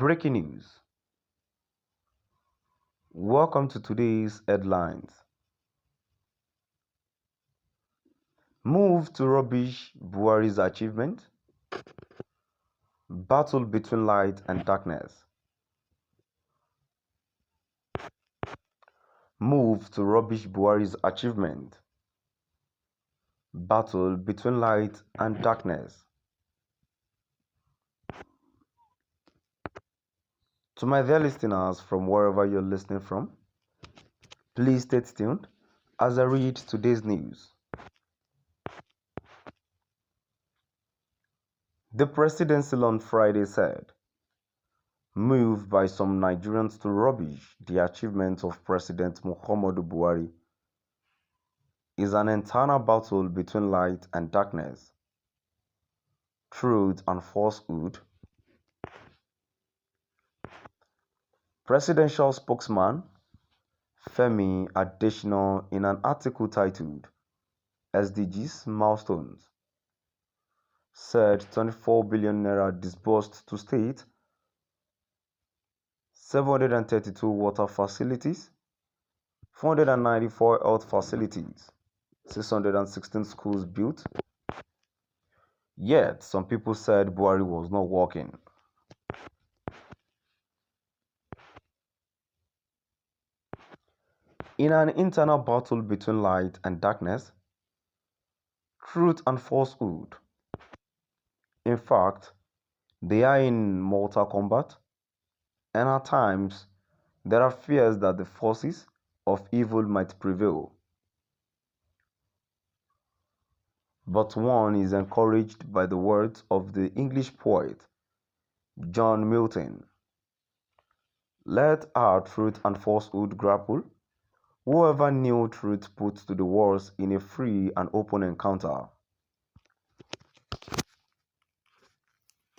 Breaking news. Welcome to today's headlines. Move to Rūbīsh Buharis achievement. Battle between light and darkness. Move to Rūbīsh Buharis achievement. Battle between light and darkness. To my dear listeners from wherever you're listening from, please stay tuned as I read today's news. The presidency on Friday said, moved by some Nigerians to Rūbīsh the achievement of President Muhammadu Buhari is an internal battle between light and darkness, truth and falsehood. Presidential spokesman Femi Adesina, in an article titled SDGs Milestones, said 24 billion naira disbursed to state, 732 water facilities, 494 health facilities, 616 schools built. Yet, some people said Buhari was not working. In an internal battle between light and darkness, truth and falsehood. In fact, they are in mortal combat, and at times there are fears that the forces of evil might prevail. But one is encouraged by the words of the English poet John Milton. Let our truth and falsehood grapple. Whoever knew truth puts to the wars in a free and open encounter.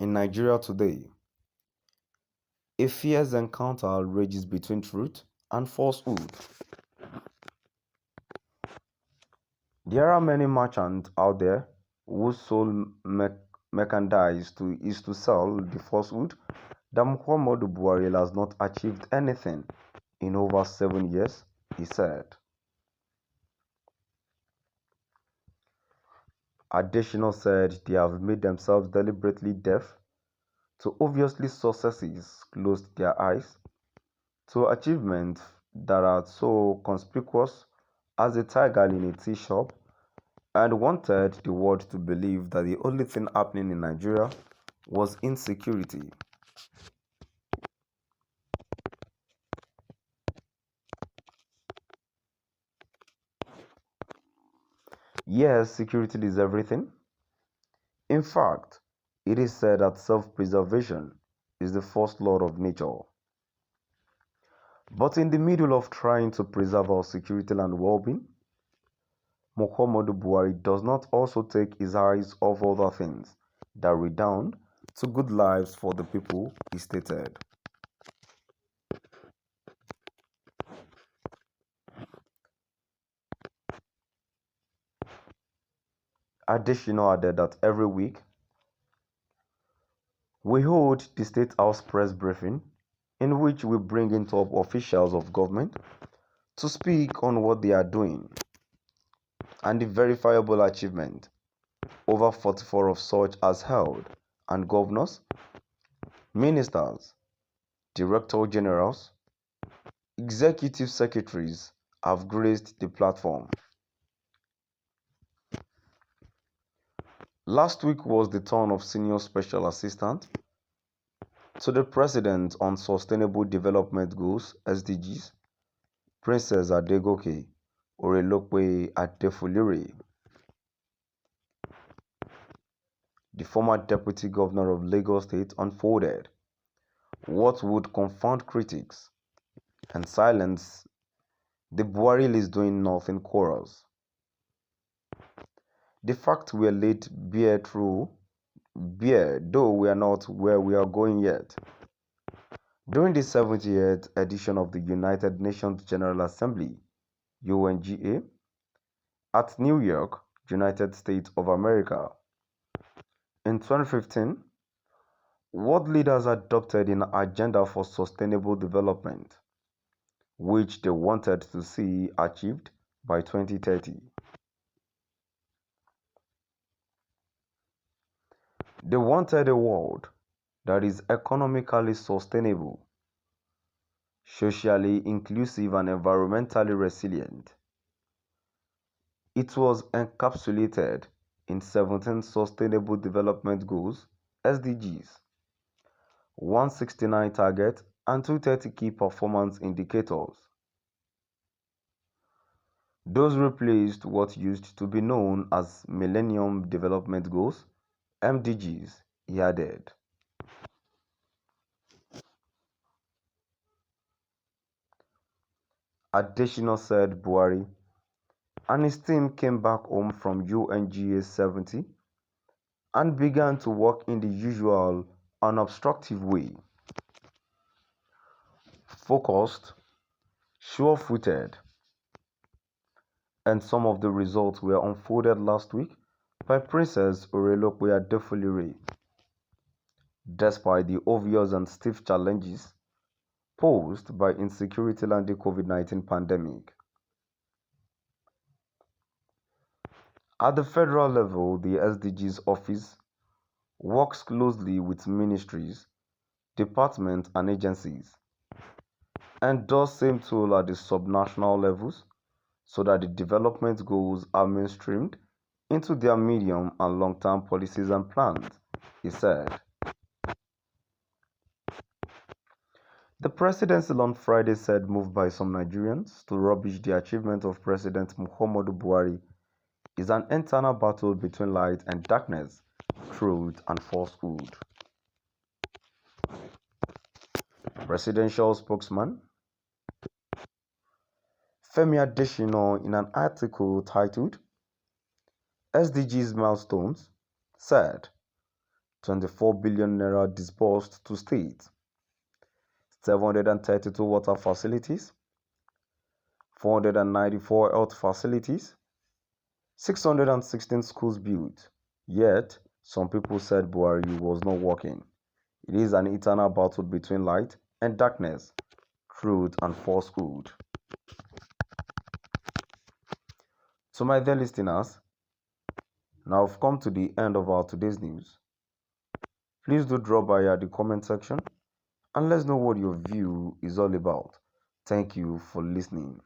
In Nigeria today, a fierce encounter rages between truth and falsehood. There are many merchants out there whose sole merchandise is to sell the falsehood that Muhammadu Buhari has not achieved anything in over 7 years, he said. Additional said they have made themselves deliberately deaf to obviously successes, closed their eyes to achievements that are so conspicuous as a tiger in a tea shop, and wanted the world to believe that the only thing happening in Nigeria was insecurity. Yes, security is everything. In fact, it is said that self-preservation is the first law of nature. But in the middle of trying to preserve our security and well-being, Muhammadu Buhari does not also take his eyes off other things that redound to good lives for the people, he stated. Additional added that every week, we hold the State House press briefing in which we bring in top officials of government to speak on what they are doing and the verifiable achievement. Over 44 of such as held, and governors, ministers, director generals, executive secretaries have graced the platform. Last week was the turn of Senior Special Assistant to the President on Sustainable Development Goals (SDGs), Princess Adegoke Orelope Adefulire. The former Deputy Governor of Lagos State unfolded what would confound critics and silence the Buhari is doing nothing chorus. The fact we are late bear though we are not where we are going yet. During the 78th edition of the United Nations General Assembly, UNGA, at New York, United States of America, in 2015, World leaders adopted an agenda for sustainable development, which they wanted to see achieved by 2030. They wanted a world that is economically sustainable, socially inclusive, and environmentally resilient. It was encapsulated in 17 Sustainable Development Goals (SDGs), 169 targets, and 230 key performance indicators. Those replaced what used to be known as Millennium Development Goals (MDGs), he added. Additional said Buhari, and his team came back home from UNGA 70 and began to work in the usual unobstructive way. Focused, sure-footed, and some of the results were unfolded last week by Princess Orelope Adefolire. Despite the obvious and stiff challenges posed by insecurity and the COVID-19 pandemic. At the federal level, the SDGs office works closely with ministries, departments, and agencies, and does same tool at the subnational levels so that the development goals are mainstreamed into their medium and long-term policies and plans, he said. The presidency on Friday said move by some Nigerians to rubbish the achievement of President Muhammadu Buhari is an internal battle between light and darkness, truth and falsehood. Presidential spokesman Femi Adesina, in an article titled SDGs Milestones, said 24 billion naira disbursed to states, 732 water facilities, 494 health facilities, 616 schools built. Yet, some people said Buhari was not working. It is an eternal battle between light and darkness, truth and falsehood. To my dear listeners, now I've come to the end of our today's news. Please do drop by at the comment section and let's know what your view is all about. Thank you for listening.